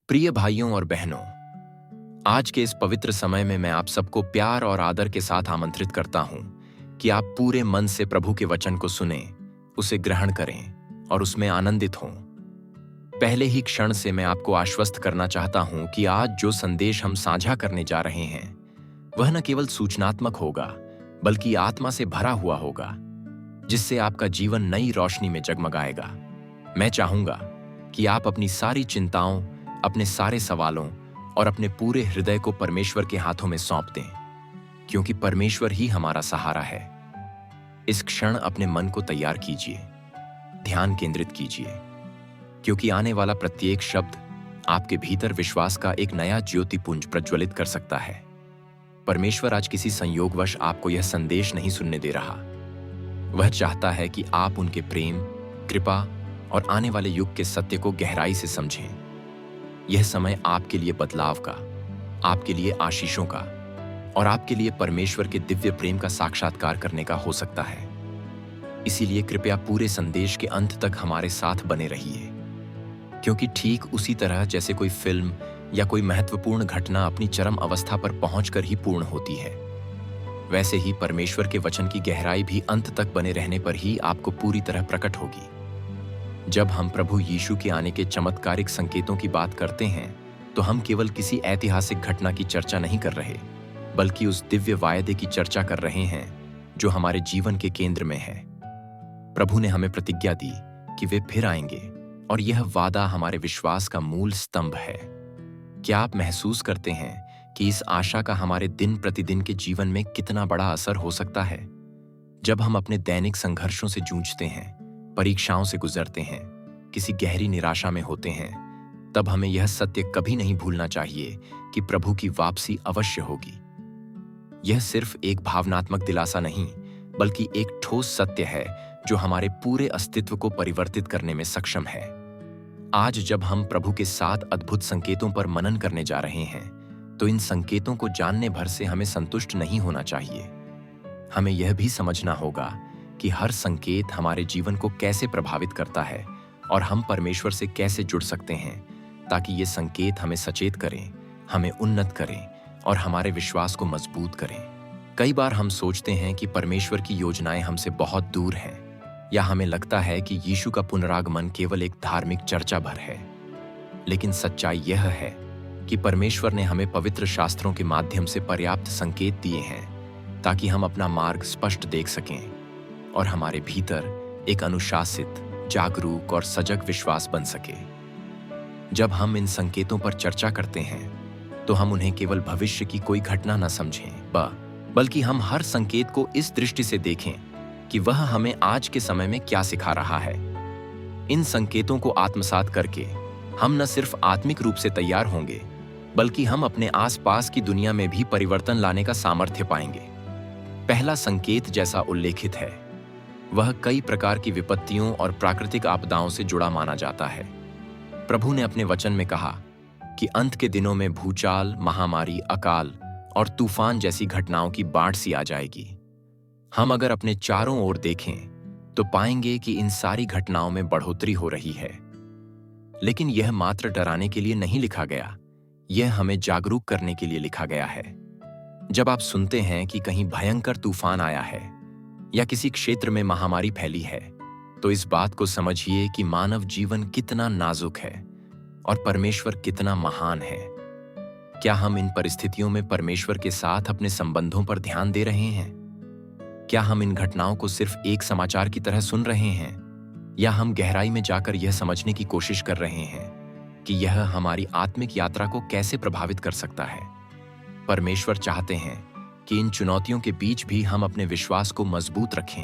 प्रिय भाइयों और बहनों, आज के इस पवित्र समय में मैं आप सबको प्यार और आदर के साथ आमंत्रित करता हूं कि आप पूरे मन से प्रभु के वचन को सुनें, उसे ग्रहण करें और उसमें आनंदित हों। पहले ही क्षण से मैं आपको आश्वस्त करना चाहता हूं कि आज जो संदेश हम साझा करने जा रहे हैं वह न केवल सूचनात्मक होगा बल्कि आत्मा से भरा हुआ होगा, जिससे आपका जीवन नई रोशनी में जगमगाएगा। मैं चाहूंगा कि आप अपनी सारी चिंताओं, अपने सारे सवालों और अपने पूरे हृदय को परमेश्वर के हाथों में सौंप दें, क्योंकि परमेश्वर ही हमारा सहारा है। इस क्षण अपने मन को तैयार कीजिए, ध्यान केंद्रित कीजिए, क्योंकि आने वाला प्रत्येक शब्द आपके भीतर विश्वास का एक नया ज्योतिपुंज प्रज्वलित कर सकता है। परमेश्वर आज किसी संयोगवश आपको यह संदेश नहीं सुनने दे रहा। वह चाहता है कि आप उनके प्रेम, कृपा और आने वाले युग के सत्य को गहराई से समझें। यह समय आपके लिए बदलाव का, आपके लिए आशीषों का और आपके लिए परमेश्वर के दिव्य प्रेम का साक्षात्कार करने का हो सकता है। इसीलिए कृपया पूरे संदेश के अंत तक हमारे साथ बने रहिए, क्योंकि ठीक उसी तरह जैसे कोई फिल्म या कोई महत्वपूर्ण घटना अपनी चरम अवस्था पर पहुंचकर ही पूर्ण होती है, वैसे ही परमेश्वर के वचन की गहराई भी अंत तक बने रहने पर ही आपको पूरी तरह प्रकट होगी। जब हम प्रभु यीशु के आने के चमत्कारिक संकेतों की बात करते हैं, तो हम केवल किसी ऐतिहासिक घटना की चर्चा नहीं कर रहे, बल्कि उस दिव्य वायदे की चर्चा कर रहे हैं जो हमारे जीवन के केंद्र में है। प्रभु ने हमें प्रतिज्ञा दी कि वे फिर आएंगे और यह वादा हमारे विश्वास का मूल स्तंभ है। क्या आप महसूस करते हैं कि इस आशा का हमारे दिन प्रतिदिन के जीवन में कितना बड़ा असर हो सकता है? जब हम अपने दैनिक संघर्षों से जूझते हैं, परीक्षाओं से गुजरते हैं, किसी गहरी निराशा में होते हैं, तब हमें यह सत्य कभी नहीं भूलना चाहिए कि प्रभु की वापसी अवश्य होगी। यह सिर्फ एक भावनात्मक दिलासा नहीं, बल्कि एक ठोस सत्य है जो हमारे पूरे अस्तित्व को परिवर्तित करने में सक्षम है। आज जब हम प्रभु के 7 अद्भुत संकेतों पर मनन करने जा रहे हैं, तो इन संकेतों को जानने भर से हमें संतुष्ट नहीं होना चाहिए। हमें यह भी समझना होगा कि हर संकेत हमारे जीवन को कैसे प्रभावित करता है और हम परमेश्वर से कैसे जुड़ सकते हैं, ताकि ये संकेत हमें सचेत करें, हमें उन्नत करें और हमारे विश्वास को मजबूत करें। कई बार हम सोचते हैं कि परमेश्वर की योजनाएं हमसे बहुत दूर हैं, या हमें लगता है कि यीशु का पुनरागमन केवल एक धार्मिक चर्चा भर है। लेकिन सच्चाई यह है कि परमेश्वर ने हमें पवित्र शास्त्रों के माध्यम से पर्याप्त संकेत दिए हैं ताकि हम अपना मार्ग स्पष्ट देख सकें और हमारे भीतर एक अनुशासित, जागरूक और सजग विश्वास बन सके। जब हम इन संकेतों पर चर्चा करते हैं, तो हम उन्हें केवल भविष्य की कोई घटना न समझें, बल्कि हम हर संकेत को इस दृष्टि से देखें कि वह हमें आज के समय में क्या सिखा रहा है। इन संकेतों को आत्मसात करके हम न सिर्फ आत्मिक रूप से तैयार होंगे, बल्कि हम अपने आसपास की दुनिया में भी परिवर्तन लाने का सामर्थ्य पाएंगे। पहला संकेत जैसा उल्लेखित है, वह कई प्रकार की विपत्तियों और प्राकृतिक आपदाओं से जुड़ा माना जाता है। प्रभु ने अपने वचन में कहा कि अंत के दिनों में भूचाल, महामारी, अकाल और तूफान जैसी घटनाओं की बाढ़ सी आ जाएगी। हम अगर अपने चारों ओर देखें तो पाएंगे कि इन सारी घटनाओं में बढ़ोतरी हो रही है। लेकिन यह मात्र डराने के लिए नहीं लिखा गया, यह हमें जागरूक करने के लिए लिखा गया है। जब आप सुनते हैं कि कहीं भयंकर तूफान आया है या किसी क्षेत्र में महामारी फैली है, तो इस बात को समझिए कि मानव जीवन कितना नाजुक है और परमेश्वर कितना महान है। क्या हम इन परिस्थितियों में परमेश्वर के साथ अपने संबंधों पर ध्यान दे रहे हैं? क्या हम इन घटनाओं को सिर्फ एक समाचार की तरह सुन रहे हैं, या हम गहराई में जाकर यह समझने की कोशिश कर रहे हैं कि यह हमारी आत्मिक यात्रा को कैसे प्रभावित कर सकता है? परमेश्वर चाहते हैं कि इन चुनौतियों के बीच भी हम अपने विश्वास को मजबूत रखें,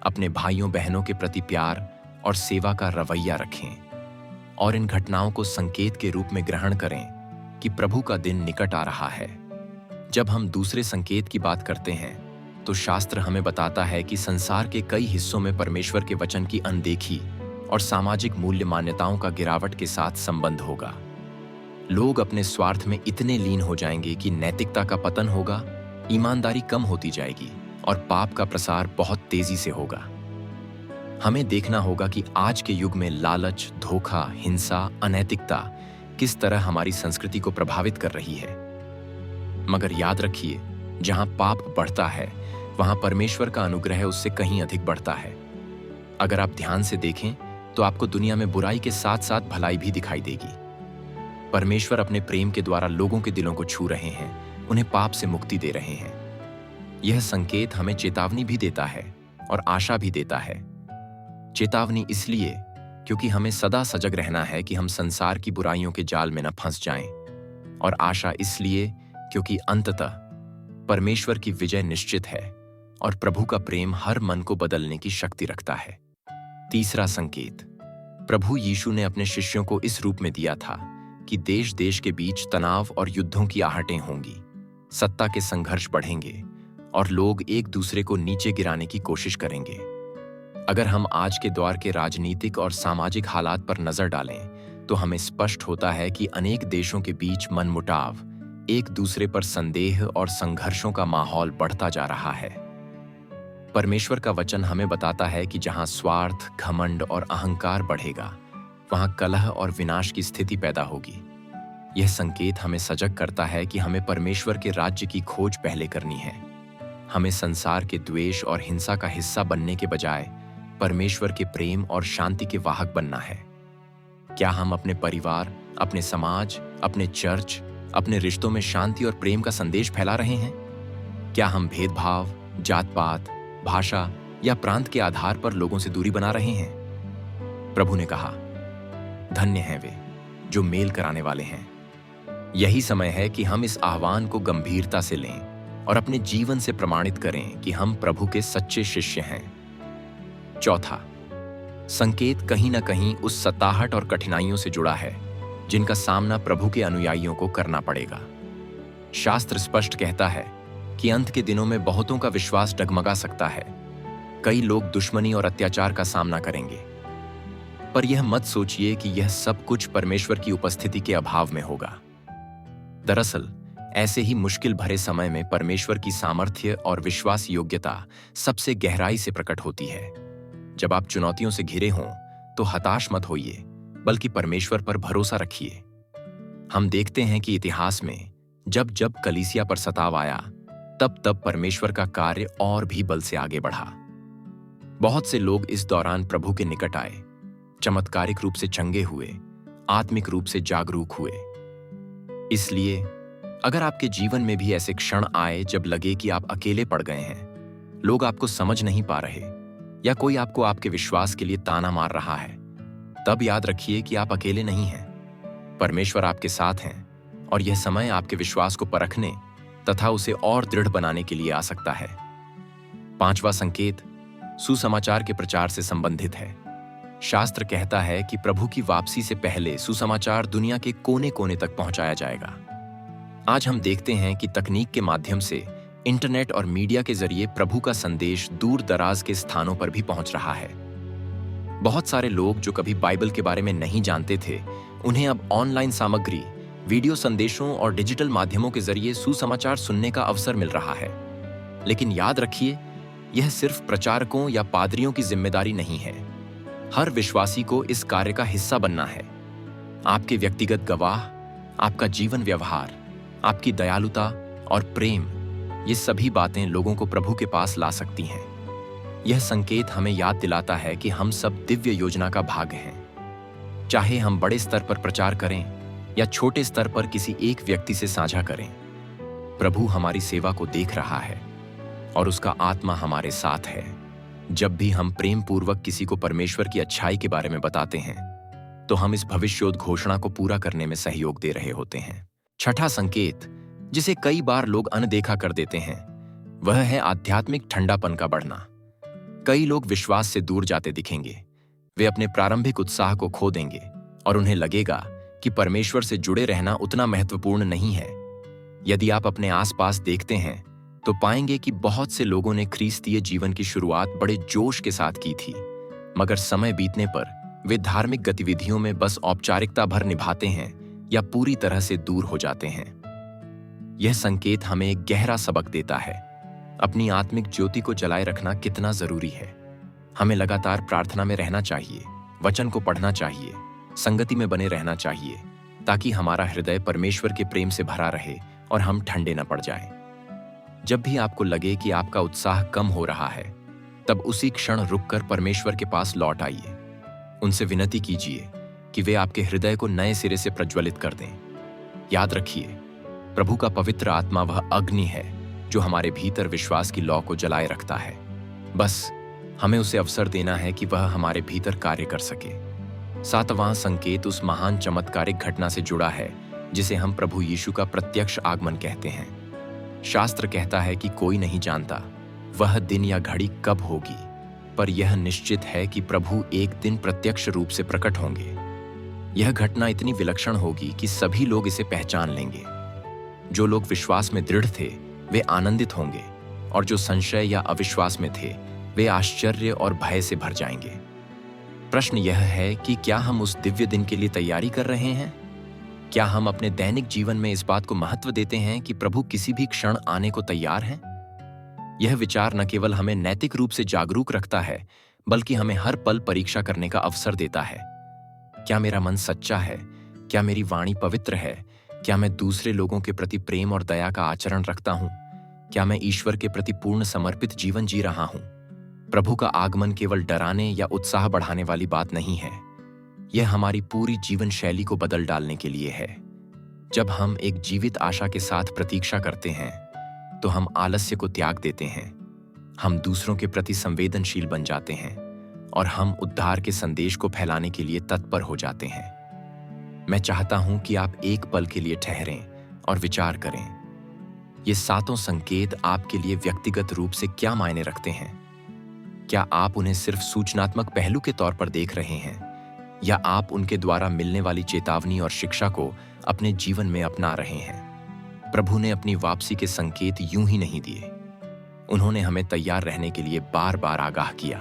अपने भाइयों बहनों के प्रति प्यार और सेवा का रवैया रखें और इन घटनाओं को संकेत के रूप में ग्रहण करें कि प्रभु का दिन निकट आ रहा है। जब हम दूसरे संकेत की बात करते हैं, तो शास्त्र हमें बताता है कि संसार के कई हिस्सों में परमेश्वर के वचन की अनदेखी और सामाजिक मूल्य मान्यताओं का गिरावट के साथ संबंध होगा। लोग अपने स्वार्थ में इतने लीन हो जाएंगे कि नैतिकता का पतन होगा, ईमानदारी कम होती जाएगी और पाप का प्रसार बहुत तेजी से होगा। हमें देखना होगा कि आज के युग में लालच, धोखा, हिंसा, अनैतिकता किस तरह हमारी संस्कृति को प्रभावित कर रही है। मगर याद रखिए, जहां पाप बढ़ता है वहां परमेश्वर का अनुग्रह उससे कहीं अधिक बढ़ता है। अगर आप ध्यान से देखें तो आपको दुनिया में बुराई के साथ साथ भलाई भी दिखाई देगी। परमेश्वर अपने प्रेम के द्वारा लोगों के दिलों को छू रहे हैं, उन्हें पाप से मुक्ति दे रहे हैं। यह संकेत हमें चेतावनी भी देता है और आशा भी देता है। चेतावनी इसलिए क्योंकि हमें सदा सजग रहना है कि हम संसार की बुराइयों के जाल में न फंस जाएं, और आशा इसलिए क्योंकि अंततः परमेश्वर की विजय निश्चित है और प्रभु का प्रेम हर मन को बदलने की शक्ति रखता है। तीसरा संकेत, प्रभु यीशु ने अपने शिष्यों को इस रूप में दिया था कि देश देश के बीच तनाव और युद्धों की आहटें होंगी, सत्ता के संघर्ष बढ़ेंगे और लोग एक दूसरे को नीचे गिराने की कोशिश करेंगे। अगर हम आज के दौर के राजनीतिक और सामाजिक हालात पर नजर डालें तो हमें स्पष्ट होता है कि अनेक देशों के बीच मनमुटाव, एक दूसरे पर संदेह और संघर्षों का माहौल बढ़ता जा रहा है। परमेश्वर का वचन हमें बताता है कि जहां स्वार्थ, घमंड और अहंकार बढ़ेगा, वहां कलह और विनाश की स्थिति पैदा होगी। यह संकेत हमें सजग करता है कि हमें परमेश्वर के राज्य की खोज पहले करनी है। हमें संसार के द्वेष और हिंसा का हिस्सा बनने के बजाय परमेश्वर के प्रेम और शांति के वाहक बनना है। क्या हम अपने परिवार, अपने समाज, अपने चर्च, अपने रिश्तों में शांति और प्रेम का संदेश फैला रहे हैं? क्या हम भेदभाव, जात पात, भाषा या प्रांत के आधार पर लोगों से दूरी बना रहे हैं? प्रभु ने कहा, धन्य हैं वे जो मेल कराने वाले हैं। यही समय है कि हम इस आह्वान को गंभीरता से लें और अपने जीवन से प्रमाणित करें कि हम प्रभु के सच्चे शिष्य हैं। चौथा संकेत कहीं ना कहीं उस सताहट और कठिनाइयों से जुड़ा है जिनका सामना प्रभु के अनुयायियों को करना पड़ेगा। शास्त्र स्पष्ट कहता है कि अंत के दिनों में बहुतों का विश्वास डगमगा सकता है। कई लोग दुश्मनी और अत्याचार का सामना करेंगे, पर यह मत सोचिए कि यह सब कुछ परमेश्वर की उपस्थिति के अभाव में होगा। दरअसल ऐसे ही मुश्किल भरे समय में परमेश्वर की सामर्थ्य और विश्वास योग्यता सबसे गहराई से प्रकट होती है। जब आप चुनौतियों से घिरे हों तो हताश मत होइए, बल्कि परमेश्वर पर भरोसा रखिए। हम देखते हैं कि इतिहास में जब जब कलीसिया पर सताव आया, तब तब परमेश्वर का कार्य और भी बल से आगे बढ़ा। बहुत से लोग इस दौरान प्रभु के निकट आए, चमत्कारिक रूप से चंगे हुए, आत्मिक रूप से जागरूक हुए। इसलिए अगर आपके जीवन में भी ऐसे क्षण आए जब लगे कि आप अकेले पड़ गए हैं, लोग आपको समझ नहीं पा रहे, या कोई आपको आपके विश्वास के लिए ताना मार रहा है, तब याद रखिए कि आप अकेले नहीं हैं। परमेश्वर आपके साथ हैं और यह समय आपके विश्वास को परखने तथा उसे और दृढ़ बनाने के लिए आ सकता है। पांचवा संकेत सुसमाचार के प्रचार से संबंधित है। शास्त्र कहता है कि प्रभु की वापसी से पहले सुसमाचार दुनिया के कोने कोने तक पहुंचाया जाएगा। आज हम देखते हैं कि तकनीक के माध्यम से, इंटरनेट और मीडिया के जरिए प्रभु का संदेश दूर दराज के स्थानों पर भी पहुंच रहा है। बहुत सारे लोग जो कभी बाइबल के बारे में नहीं जानते थे, उन्हें अब ऑनलाइन सामग्री, वीडियो संदेशों और डिजिटल माध्यमों के जरिए सुसमाचार सुनने का अवसर मिल रहा है। लेकिन याद रखिए, यह सिर्फ प्रचारकों या पादरियों की जिम्मेदारी नहीं है। हर विश्वासी को इस कार्य का हिस्सा बनना है। आपके व्यक्तिगत गवाह, आपका जीवन व्यवहार, आपकी दयालुता और प्रेम, ये सभी बातें लोगों को प्रभु के पास ला सकती हैं। यह संकेत हमें याद दिलाता है कि हम सब दिव्य योजना का भाग हैं। चाहे हम बड़े स्तर पर प्रचार करें या छोटे स्तर पर किसी एक व्यक्ति से साझा करें, प्रभु हमारी सेवा को देख रहा है और उसका आत्मा हमारे साथ है। जब भी हम प्रेम पूर्वक किसी को परमेश्वर की अच्छाई के बारे में बताते हैं, तो हम इस भविष्योद्घोषणा को पूरा करने में सहयोग दे रहे होते हैं। छठा संकेत, जिसे कई बार लोग अनदेखा कर देते हैं, वह है आध्यात्मिक ठंडापन का बढ़ना। कई लोग विश्वास से दूर जाते दिखेंगे। वे अपने प्रारंभिक उत्साह को खो देंगे और उन्हें लगेगा कि परमेश्वर से जुड़े रहना उतना महत्वपूर्ण नहीं है। यदि आप अपने आसपास देखते हैं तो पाएंगे कि बहुत से लोगों ने ख्रीस्तीय जीवन की शुरुआत बड़े जोश के साथ की थी, मगर समय बीतने पर वे धार्मिक गतिविधियों में बस औपचारिकता भर निभाते हैं या पूरी तरह से दूर हो जाते हैं। यह संकेत हमें एक गहरा सबक देता है। अपनी आत्मिक ज्योति को जलाए रखना कितना जरूरी है। हमें लगातार प्रार्थना में रहना चाहिए, वचन को पढ़ना चाहिए, संगति में बने रहना चाहिए ताकि हमारा हृदय परमेश्वर के प्रेम से भरा रहे और हम ठंडे न पड़ जाएं। जब भी आपको लगे कि आपका उत्साह कम हो रहा है, तब उसी क्षण रुककर परमेश्वर के पास लौट आइए। उनसे विनती कीजिए कि वे आपके हृदय को नए सिरे से प्रज्वलित कर दें। याद रखिए, प्रभु का पवित्र आत्मा वह अग्नि है जो हमारे भीतर विश्वास की लौ को जलाए रखता है। बस हमें उसे अवसर देना है कि वह हमारे भीतर कार्य कर सके। 7वां संकेत उस महान चमत्कारिक घटना से जुड़ा है जिसे हम प्रभु यीशु का प्रत्यक्ष आगमन कहते हैं। शास्त्र कहता है कि कोई नहीं जानता वह दिन या घड़ी कब होगी, पर यह निश्चित है कि प्रभु एक दिन प्रत्यक्ष रूप से प्रकट होंगे। यह घटना इतनी विलक्षण होगी कि सभी लोग इसे पहचान लेंगे। जो लोग विश्वास में दृढ़ थे वे आनंदित होंगे, और जो संशय या अविश्वास में थे वे आश्चर्य और भय से भर जाएंगे। प्रश्न यह है कि क्या हम उस दिव्य दिन के लिए तैयारी कर रहे हैं? क्या हम अपने दैनिक जीवन में इस बात को महत्व देते हैं कि प्रभु किसी भी क्षण आने को तैयार हैं? यह विचार न केवल हमें नैतिक रूप से जागरूक रखता है, बल्कि हमें हर पल परीक्षा करने का अवसर देता है। क्या मेरा मन सच्चा है? क्या मेरी वाणी पवित्र है? क्या मैं दूसरे लोगों के प्रति प्रेम और दया का आचरण रखता हूं? क्या मैं ईश्वर के प्रति पूर्ण समर्पित जीवन जी रहा हूं? प्रभु का आगमन केवल डराने या उत्साह बढ़ाने वाली बात नहीं है। यह हमारी पूरी जीवन शैली को बदल डालने के लिए है। जब हम एक जीवित आशा के साथ प्रतीक्षा करते हैं, तो हम आलस्य को त्याग देते हैं, हम दूसरों के प्रति संवेदनशील बन जाते हैं, और हम उद्धार के संदेश को फैलाने के लिए तत्पर हो जाते हैं। मैं चाहता हूं कि आप एक पल के लिए ठहरें और विचार करें। ये 7 संकेत आपके लिए व्यक्तिगत रूप से क्या मायने रखते हैं? क्या आप उन्हें सिर्फ सूचनात्मक पहलू के तौर पर देख रहे हैं, या आप उनके द्वारा मिलने वाली चेतावनी और शिक्षा को अपने जीवन में अपना रहे हैं? प्रभु ने अपनी वापसी के संकेत यूं ही नहीं दिए। उन्होंने हमें तैयार रहने के लिए बार बार आगाह किया।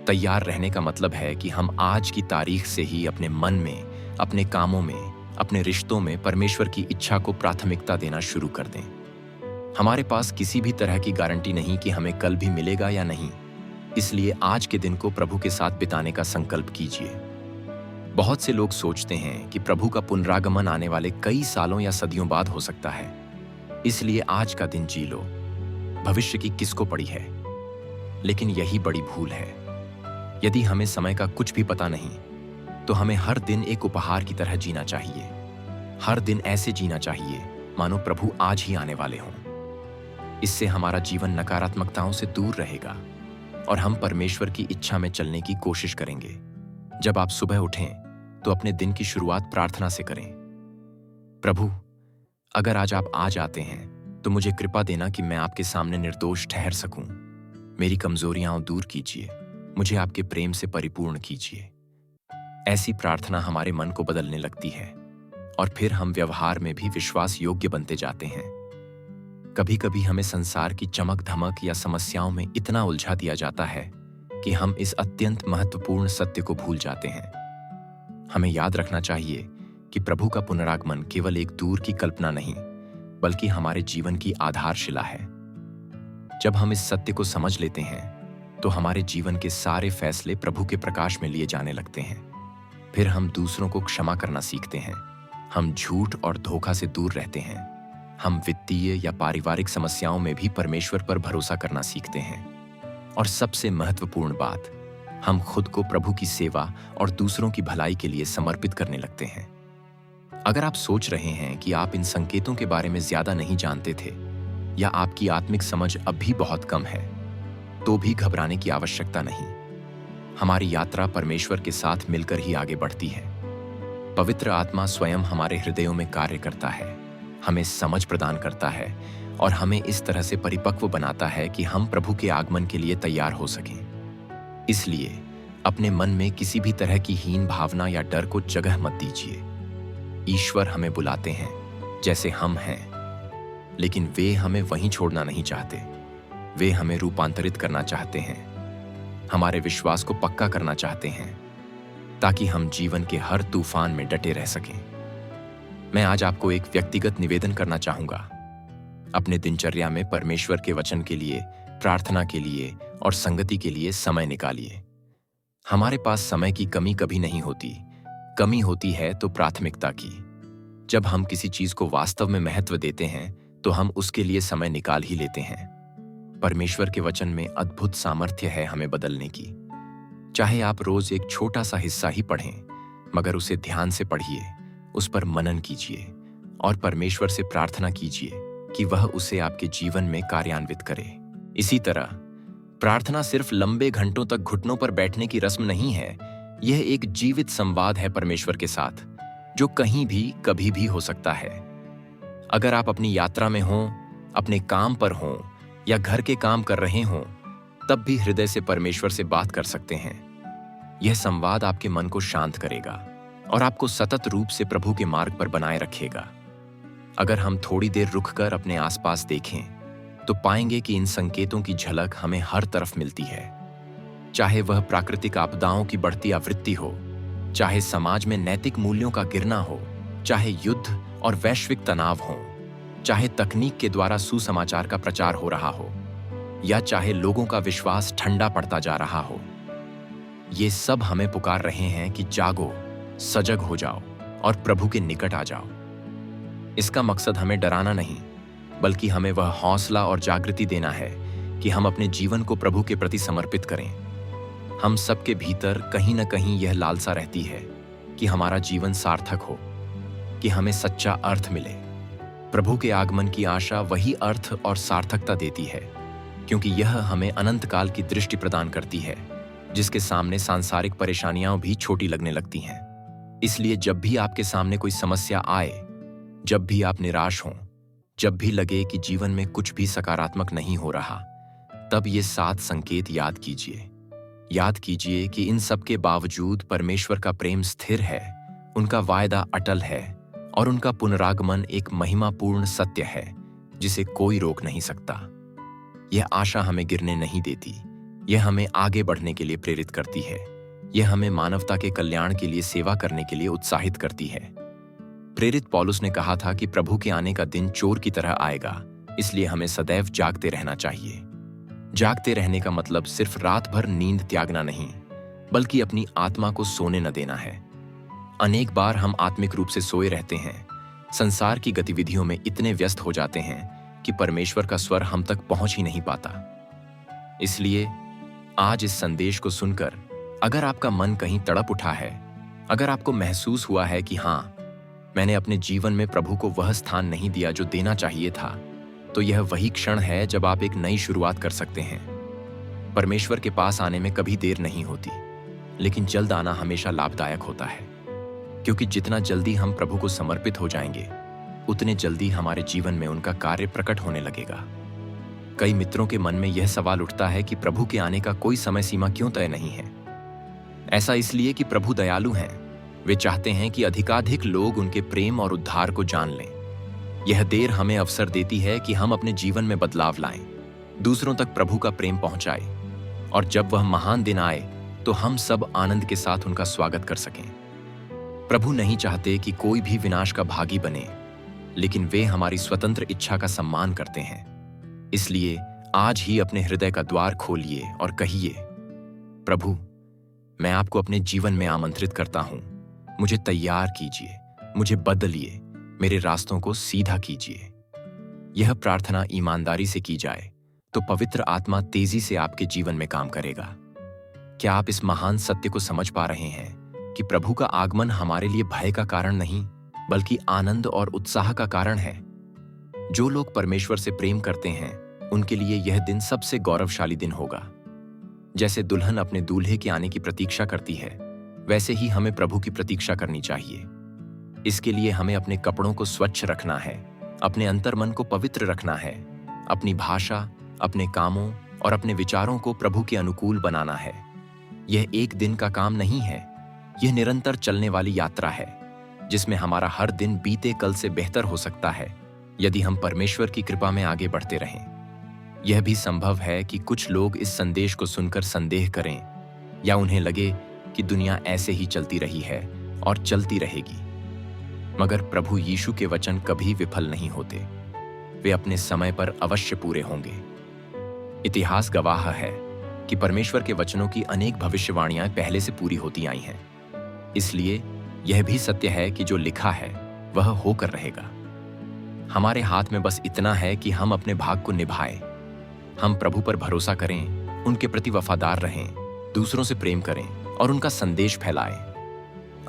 तैयार रहने का मतलब है कि हम आज की तारीख से ही अपने मन में, अपने कामों में, अपने रिश्तों में परमेश्वर की इच्छा को प्राथमिकता देना शुरू कर दें। हमारे पास किसी भी तरह की गारंटी नहीं कि हमें कल भी मिलेगा या नहीं, इसलिए आज के दिन को प्रभु के साथ बिताने का संकल्प कीजिए। बहुत से लोग सोचते हैं कि प्रभु का पुनरागमन आने वाले कई सालों या सदियों बाद हो सकता है, इसलिए आज का दिन जी लो। भविष्य की किसको पड़ी है? लेकिन यही बड़ी भूल है। यदि हमें समय का कुछ भी पता नहीं, तो हमें हर दिन एक उपहार की तरह जीना चाहिए। हर दिन ऐसे जीना चाहिए मानो प्रभु आज ही आने वाले हों। इससे हमारा जीवन नकारात्मकताओं से दूर रहेगा और हम परमेश्वर की इच्छा में चलने की कोशिश करेंगे। जब आप सुबह उठें तो अपने दिन की शुरुआत प्रार्थना से करें। प्रभु, अगर आज आप आ जाते हैं तो मुझे कृपा देना कि मैं आपके सामने निर्दोष ठहर सकूं। मेरी कमजोरियां दूर कीजिए, मुझे आपके प्रेम से परिपूर्ण कीजिए। ऐसी प्रार्थना हमारे मन को बदलने लगती है और फिर हम व्यवहार में भी विश्वास योग्य बनते जाते हैं। कभी कभी हमें संसार की चमक धमक या समस्याओं में इतना उलझा दिया जाता है कि हम इस अत्यंत महत्वपूर्ण सत्य को भूल जाते हैं। हमें याद रखना चाहिए कि प्रभु का पुनरागमन केवल एक दूर की कल्पना नहीं, बल्कि हमारे जीवन की आधारशिला है। जब हम इस सत्य को समझ लेते हैं तो हमारे जीवन के सारे फैसले प्रभु के प्रकाश में लिए जाने लगते हैं। फिर हम दूसरों को क्षमा करना सीखते हैं, हम झूठ और धोखा से दूर रहते हैं, हम वित्तीय या पारिवारिक समस्याओं में भी परमेश्वर पर भरोसा करना सीखते हैं, और सबसे महत्वपूर्ण बात, हम खुद को प्रभु की सेवा और दूसरों की भलाई के लिए समर्पित करने लगते हैं। अगर आप सोच रहे हैं कि आप इन संकेतों के बारे में ज्यादा नहीं जानते थे, या आपकी आत्मिक समझ अब भी बहुत कम है, तो भी घबराने की आवश्यकता नहीं। हमारी यात्रा परमेश्वर के साथ मिलकर ही आगे बढ़ती है। पवित्र आत्मा स्वयं हमारे हृदयों में कार्य करता है, हमें समझ प्रदान करता है और हमें इस तरह से परिपक्व बनाता है कि हम प्रभु के आगमन के लिए तैयार हो सकें। इसलिए अपने मन में किसी भी तरह की हीन भावना या डर को जगह मत दीजिए। ईश्वर हमें बुलाते हैं जैसे हम हैं, लेकिन वे हमें वहीं छोड़ना नहीं चाहते। वे हमें रूपांतरित करना चाहते हैं, हमारे विश्वास को पक्का करना चाहते हैं, ताकि हम जीवन के हर तूफान में डटे रह सकें। मैं आज आपको एक व्यक्तिगत निवेदन करना चाहूंगा। अपने दिनचर्या में परमेश्वर के वचन के लिए, प्रार्थना के लिए और संगति के लिए समय निकालिए। हमारे पास समय की कमी कभी नहीं होती, कमी होती है तो प्राथमिकता की। जब हम किसी चीज को वास्तव में महत्व देते हैं तो हम उसके लिए समय निकाल ही लेते हैं। परमेश्वर के वचन में अद्भुत सामर्थ्य है हमें बदलने की। चाहे आप रोज एक छोटा सा हिस्सा ही पढ़ें, मगर उसे ध्यान से पढ़िए, उस पर मनन कीजिए और परमेश्वर से प्रार्थना कीजिए कि वह उसे आपके जीवन में कार्यान्वित करे। इसी तरह प्रार्थना सिर्फ लंबे घंटों तक घुटनों पर बैठने की रस्म नहीं है। यह एक जीवित संवाद है परमेश्वर के साथ, जो कहीं भी कभी भी हो सकता है। अगर आप अपनी यात्रा में हों, अपने काम पर हों या घर के काम कर रहे हों, तब भी हृदय से परमेश्वर से बात कर सकते हैं। यह संवाद आपके मन को शांत करेगा और आपको सतत रूप से प्रभु के मार्ग पर बनाए रखेगा। अगर हम थोड़ी देर रुककर अपने आसपास देखें तो पाएंगे कि इन संकेतों की झलक हमें हर तरफ मिलती है। चाहे वह प्राकृतिक आपदाओं की बढ़ती आवृत्ति हो, चाहे समाज में नैतिक मूल्यों का गिरना हो, चाहे युद्ध और वैश्विक तनाव हो, चाहे तकनीक के द्वारा सुसमाचार का प्रचार हो रहा हो, या चाहे लोगों का विश्वास ठंडा पड़ता जा रहा हो, ये सब हमें पुकार रहे हैं कि जागो, सजग हो जाओ और प्रभु के निकट आ जाओ। इसका मकसद हमें डराना नहीं, बल्कि हमें वह हौसला और जागृति देना है कि हम अपने जीवन को प्रभु के प्रति समर्पित करें। हम सबके भीतर कहीं न कहीं यह लालसा रहती है कि हमारा जीवन सार्थक हो, कि हमें सच्चा अर्थ मिले। प्रभु के आगमन की आशा वही अर्थ और सार्थकता देती है, क्योंकि यह हमें अनंत काल की दृष्टि प्रदान करती है, जिसके सामने सांसारिक परेशानियां भी छोटी लगने लगती हैं। इसलिए जब भी आपके सामने कोई समस्या आए, जब भी आप निराश हों, जब भी लगे कि जीवन में कुछ भी सकारात्मक नहीं हो रहा, तब ये 7 संकेत याद कीजिए। याद कीजिए कि इन सब के बावजूद परमेश्वर का प्रेम स्थिर है, उनका वायदा अटल है और उनका पुनरागमन एक महिमापूर्ण सत्य है जिसे कोई रोक नहीं सकता। यह आशा हमें गिरने नहीं देती, यह हमें आगे बढ़ने के लिए प्रेरित करती है, यह हमें मानवता के कल्याण के लिए सेवा करने के लिए उत्साहित करती है। प्रेरित पौलुस ने कहा था कि प्रभु के आने का दिन चोर की तरह आएगा, इसलिए हमें सदैव जागते रहना चाहिए। जागते रहने का मतलब सिर्फ रात भर नींद त्यागना नहीं, बल्कि अपनी आत्मा को सोने न देना है। अनेक बार हम आत्मिक रूप से सोए रहते हैं, संसार की गतिविधियों में इतने व्यस्त हो जाते हैं कि परमेश्वर का स्वर हम तक पहुंच ही नहीं पाता। इसलिए आज इस संदेश को सुनकर अगर आपका मन कहीं तड़प उठा है, अगर आपको महसूस हुआ है कि हाँ, मैंने अपने जीवन में प्रभु को वह स्थान नहीं दिया जो देना चाहिए था, तो यह वही क्षण है जब आप एक नई शुरुआत कर सकते हैं। परमेश्वर के पास आने में कभी देर नहीं होती, लेकिन जल्द आना हमेशा लाभदायक होता है, क्योंकि जितना जल्दी हम प्रभु को समर्पित हो जाएंगे, उतने जल्दी हमारे जीवन में उनका कार्य प्रकट होने लगेगा। कई मित्रों के मन में यह सवाल उठता है कि प्रभु के आने का कोई समय सीमा क्यों तय नहीं है। ऐसा इसलिए कि प्रभु दयालु हैं। वे चाहते हैं कि अधिकाधिक लोग उनके प्रेम और उद्धार को जान लें। यह देर हमें अवसर देती है कि हम अपने जीवन में बदलाव लाएं, दूसरों तक प्रभु का प्रेम पहुंचाएं, और जब वह महान दिन आए तो हम सब आनंद के साथ उनका स्वागत कर सकें। प्रभु नहीं चाहते कि कोई भी विनाश का भागी बने, लेकिन वे हमारी स्वतंत्र इच्छा का सम्मान करते हैं। इसलिए आज ही अपने हृदय का द्वार खोलिए और कहिए, प्रभु, मैं आपको अपने जीवन में आमंत्रित करता हूं। मुझे तैयार कीजिए, मुझे बदलिए, मेरे रास्तों को सीधा कीजिए। यह प्रार्थना ईमानदारी से की जाए तो पवित्र आत्मा तेजी से आपके जीवन में काम करेगा। क्या आप इस महान सत्य को समझ पा रहे हैं कि प्रभु का आगमन हमारे लिए भय का कारण नहीं, बल्कि आनंद और उत्साह का कारण है? जो लोग परमेश्वर से प्रेम करते हैं, उनके लिए यह दिन सबसे गौरवशाली दिन होगा। जैसे दुल्हन अपने दूल्हे के आने की प्रतीक्षा करती है, वैसे ही हमें प्रभु की प्रतीक्षा करनी चाहिए। इसके लिए हमें अपने कपड़ों को स्वच्छ रखना है, अपने अंतर्मन को पवित्र रखना है, अपनी भाषा, अपने कामों और अपने विचारों को प्रभु के अनुकूल बनाना है। यह एक दिन का काम नहीं है, यह निरंतर चलने वाली यात्रा है, जिसमें हमारा हर दिन बीते कल से बेहतर हो सकता है यदि हम परमेश्वर की कृपा में आगे बढ़ते रहें। यह भी संभव है कि कुछ लोग इस संदेश को सुनकर संदेह करें, या उन्हें लगे कि दुनिया ऐसे ही चलती रही है और चलती रहेगी। मगर प्रभु यीशु के वचन कभी विफल नहीं होते, वे अपने समय पर अवश्य पूरे होंगे। इतिहास गवाह है कि परमेश्वर के वचनों की अनेक भविष्यवाणियां पहले से पूरी होती आई हैं। इसलिए यह भी सत्य है कि जो लिखा है वह होकर रहेगा। हमारे हाथ में बस इतना है कि हम अपने भाग को निभाएं। हम प्रभु पर भरोसा करें, उनके प्रति वफादार रहें, दूसरों से प्रेम करें और उनका संदेश फैलाएं।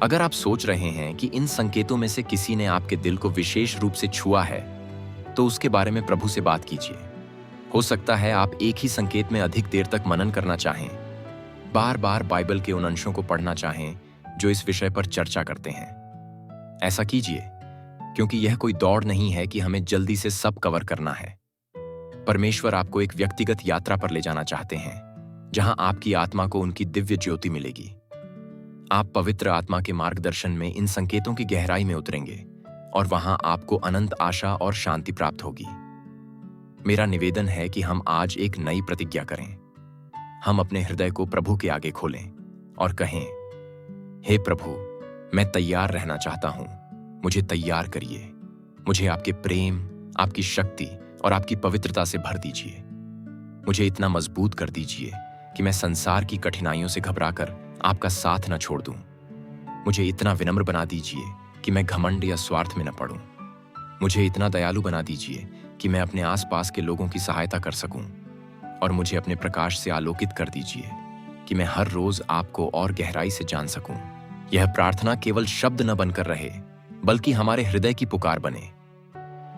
अगर आप सोच रहे हैं कि इन संकेतों में से किसी ने आपके दिल को विशेष रूप से छुआ है, तो उसके बारे में प्रभु से बात कीजिए। हो सकता है आप एक ही संकेत में अधिक देर तक मनन करना चाहें, बार बार बाइबल के उन अंशों को पढ़ना चाहें जो इस विषय पर चर्चा करते हैं। ऐसा कीजिए, क्योंकि यह कोई दौड़ नहीं है कि हमें जल्दी से सब कवर करना है। परमेश्वर आपको एक व्यक्तिगत यात्रा पर ले जाना चाहते हैं, जहां आपकी आत्मा को उनकी दिव्य ज्योति मिलेगी। आप पवित्र आत्मा के मार्गदर्शन में इन संकेतों की गहराई में उतरेंगे और वहां आपको अनंत आशा और शांति प्राप्त होगी। मेरा निवेदन है कि हम आज एक नई प्रतिज्ञा करें। हम अपने हृदय को प्रभु के आगे खोलें और कहें, हे प्रभु, मैं तैयार रहना चाहता हूं, मुझे तैयार करिए। मुझे आपके प्रेम, आपकी शक्ति और आपकी पवित्रता से भर दीजिए। मुझे इतना मजबूत कर दीजिए कि मैं संसार की कठिनाइयों से घबराकर आपका साथ न छोड़ दूं। मुझे इतना विनम्र बना दीजिए कि मैं घमंड या स्वार्थ में न पड़ूं। मुझे इतना दयालु बना दीजिए कि मैं अपने आसपास के लोगों की सहायता कर सकूं। और मुझे अपने प्रकाश से आलोकित कर दीजिए कि मैं हर रोज आपको और गहराई से जान सकूं। यह प्रार्थना केवल शब्द न बनकर रहे, बल्कि हमारे हृदय की पुकार बने।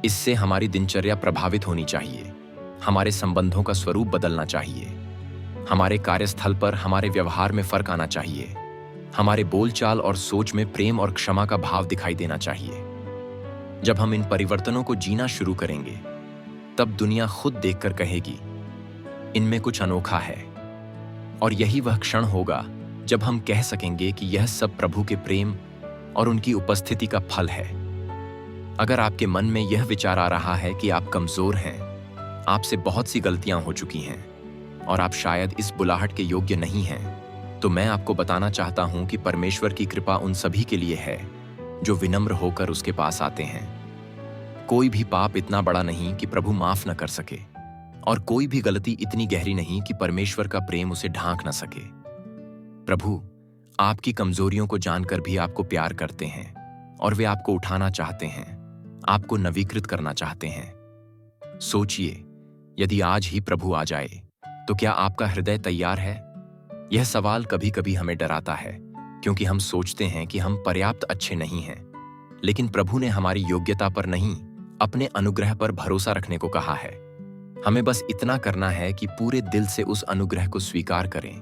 इससे हमारी दिनचर्या प्रभावित होनी चाहिए, हमारे संबंधों का स्वरूप बदलना चाहिए, हमारे कार्यस्थल पर हमारे व्यवहार में फर्क आना चाहिए, हमारे बोलचाल और सोच में प्रेम और क्षमा का भाव दिखाई देना चाहिए। जब हम इन परिवर्तनों को जीना शुरू करेंगे, तब दुनिया खुद देखकर कहेगी, इनमें कुछ अनोखा है। और यही वह क्षण होगा जब हम कह सकेंगे कि यह सब प्रभु के प्रेम और उनकी उपस्थिति का फल है। अगर आपके मन में यह विचार आ रहा है कि आप कमजोर हैं, आपसे बहुत सी गलतियां हो चुकी हैं और आप शायद इस बुलाहट के योग्य नहीं हैं, तो मैं आपको बताना चाहता हूं कि परमेश्वर की कृपा उन सभी के लिए है जो विनम्र होकर उसके पास आते हैं। कोई भी पाप इतना बड़ा नहीं कि प्रभु माफ न कर सके, और कोई भी गलती इतनी गहरी नहीं कि परमेश्वर का प्रेम उसे ढांक न सके। प्रभु आपकी कमजोरियों को जानकर भी आपको प्यार करते हैं और वे आपको उठाना चाहते हैं, आपको नवीकृत करना चाहते हैं। सोचिए, यदि आज ही प्रभु आ जाए तो क्या आपका हृदय तैयार है? यह सवाल कभी कभी हमें डराता है, क्योंकि हम सोचते हैं कि हम पर्याप्त अच्छे नहीं हैं। लेकिन प्रभु ने हमारी योग्यता पर नहीं, अपने अनुग्रह पर भरोसा रखने को कहा है। हमें बस इतना करना है कि पूरे दिल से उस अनुग्रह को स्वीकार करें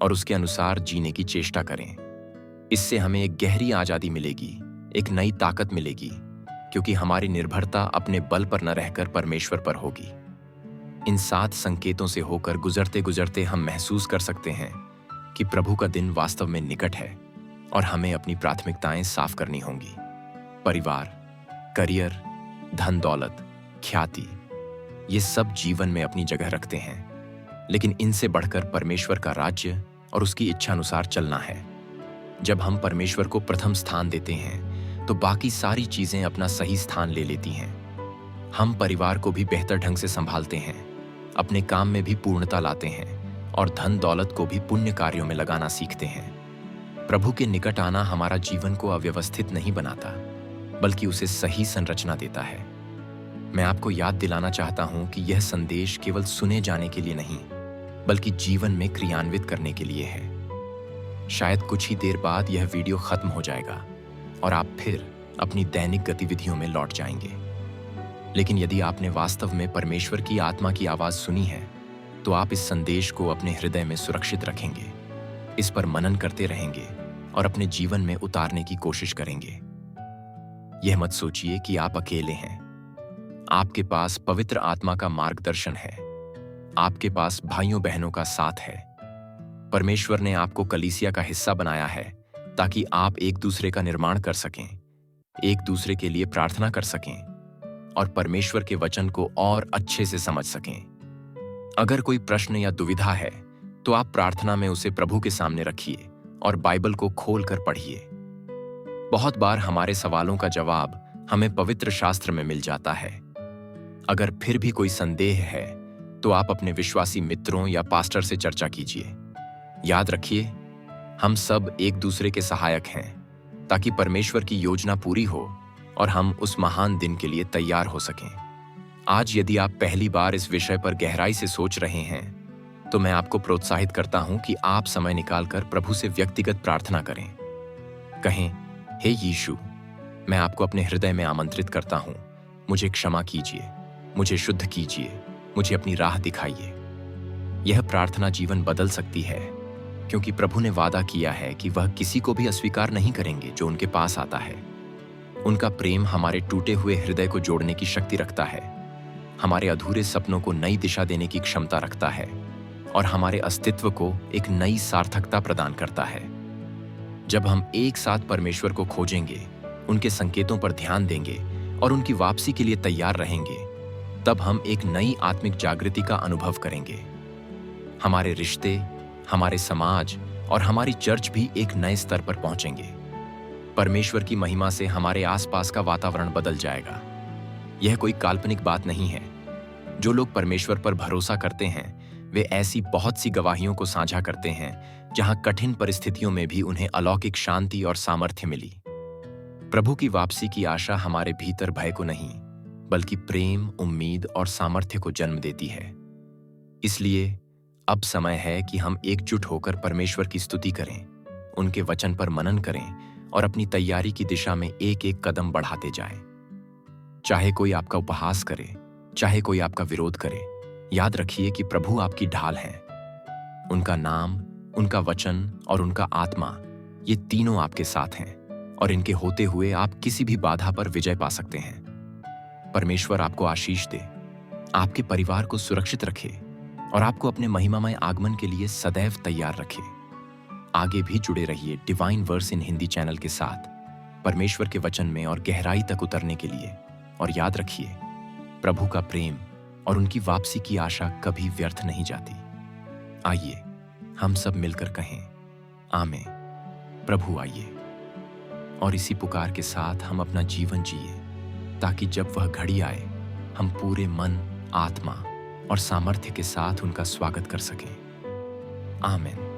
और उसके अनुसार जीने की चेष्टा करें। इससे हमें एक गहरी आजादी मिलेगी, एक नई ताकत मिलेगी, क्योंकि हमारी निर्भरता अपने बल पर न रहकर परमेश्वर पर होगी। इन 7 संकेतों से होकर गुजरते गुजरते हम महसूस कर सकते हैं कि प्रभु का दिन वास्तव में निकट है और हमें अपनी प्राथमिकताएं साफ करनी होंगी। परिवार, करियर, धन दौलत, ख्याति, ये सब जीवन में अपनी जगह रखते हैं, लेकिन इनसे बढ़कर परमेश्वर का राज्य और उसकी इच्छा अनुसार चलना है। जब हम परमेश्वर को प्रथम स्थान देते हैं, तो बाकी सारी चीजें अपना सही स्थान ले लेती हैं। हम परिवार को भी बेहतर ढंग से संभालते हैं, अपने काम में भी पूर्णता लाते हैं और धन दौलत को भी पुण्य कार्यों में लगाना सीखते हैं। प्रभु के निकट आना हमारा जीवन को अव्यवस्थित नहीं बनाता, बल्कि उसे सही संरचना देता है। मैं आपको याद दिलाना चाहता हूं कि यह संदेश केवल सुने जाने के लिए नहीं, बल्कि जीवन में क्रियान्वित करने के लिए है। शायद कुछ ही देर बाद यह वीडियो खत्म हो जाएगा और आप फिर अपनी दैनिक गतिविधियों में लौट जाएंगे। लेकिन यदि आपने वास्तव में परमेश्वर की आत्मा की आवाज सुनी है, तो आप इस संदेश को अपने हृदय में सुरक्षित रखेंगे, इस पर मनन करते रहेंगे और अपने जीवन में उतारने की कोशिश करेंगे। यह मत सोचिए कि आप अकेले हैं। आपके पास पवित्र आत्मा का मार्गदर्शन है, आपके पास भाइयों बहनों का साथ है। परमेश्वर ने आपको कलीसिया का हिस्सा बनाया है ताकि आप एक दूसरे का निर्माण कर सकें, एक दूसरे के लिए प्रार्थना कर सकें और परमेश्वर के वचन को और अच्छे से समझ सकें। अगर कोई प्रश्न या दुविधा है, तो आप प्रार्थना में उसे प्रभु के सामने रखिए और बाइबल को खोलकर पढ़िए। बहुत बार हमारे सवालों का जवाब हमें पवित्र शास्त्र में मिल जाता है। अगर फिर भी कोई संदेह है, तो आप अपने विश्वासी मित्रों या पास्टर से चर्चा कीजिए। याद रखिए, हम सब एक दूसरे के सहायक हैं, ताकि परमेश्वर की योजना पूरी हो और हम उस महान दिन के लिए तैयार हो सकें। आज यदि आप पहली बार इस विषय पर गहराई से सोच रहे हैं, तो मैं आपको प्रोत्साहित करता हूं कि आप समय निकालकर प्रभु से व्यक्तिगत प्रार्थना करें। कहें, हे यीशु, मैं आपको अपने हृदय में आमंत्रित करता हूं। मुझे क्षमा कीजिए, मुझे शुद्ध कीजिए, मुझे अपनी राह दिखाइए। यह प्रार्थना जीवन बदल सकती है, क्योंकि प्रभु ने वादा किया है कि वह किसी को भी अस्वीकार नहीं करेंगे जो उनके पास आता है। उनका प्रेम हमारे टूटे हुए हृदय को जोड़ने की शक्ति रखता है, हमारे अधूरे सपनों को नई दिशा देने की क्षमता रखता है और हमारे अस्तित्व को एक नई सार्थकता प्रदान करता है। जब हम एक साथ परमेश्वर को खोजेंगे, उनके संकेतों पर ध्यान देंगे और उनकी वापसी के लिए तैयार रहेंगे, तब हम एक नई आत्मिक जागृति का अनुभव करेंगे। हमारे रिश्ते, हमारे समाज और हमारी चर्च भी एक नए स्तर पर पहुंचेंगे। परमेश्वर की महिमा से हमारे आसपास का वातावरण बदल जाएगा। यह कोई काल्पनिक बात नहीं है। जो लोग परमेश्वर पर भरोसा करते हैं, वे ऐसी बहुत सी गवाहियों को साझा करते हैं जहां कठिन परिस्थितियों में भी उन्हें अलौकिक शांति और सामर्थ्य मिली। प्रभु की वापसी की आशा हमारे भीतर भय को नहीं, बल्कि प्रेम, उम्मीद और सामर्थ्य को जन्म देती है। इसलिए अब समय है कि हम एकजुट होकर परमेश्वर की स्तुति करें, उनके वचन पर मनन करें और अपनी तैयारी की दिशा में एक एक कदम बढ़ाते जाएं। चाहे कोई आपका उपहास करे, चाहे कोई आपका विरोध करे, याद रखिए कि प्रभु आपकी ढाल है। उनका नाम, उनका वचन और उनका आत्मा, ये तीनों आपके साथ हैं और इनके होते हुए आप किसी भी बाधा पर विजय पा सकते हैं। परमेश्वर आपको आशीष दे, आपके परिवार को सुरक्षित रखे और आपको अपने महिमामय आगमन के लिए सदैव तैयार रखे। आगे भी जुड़े रहिए डिवाइन वर्स इन हिंदी चैनल के साथ, परमेश्वर के वचन में और गहराई तक उतरने के लिए। और याद रखिए, प्रभु का प्रेम और उनकी वापसी की आशा कभी व्यर्थ नहीं जाती। आइए हम सब मिलकर कहें, आमीन। प्रभु आइए। और इसी पुकार के साथ हम अपना जीवन जिए, ताकि जब वह घड़ी आए, हम पूरे मन, आत्मा और सामर्थ्य के साथ उनका स्वागत कर सकें। आमीन।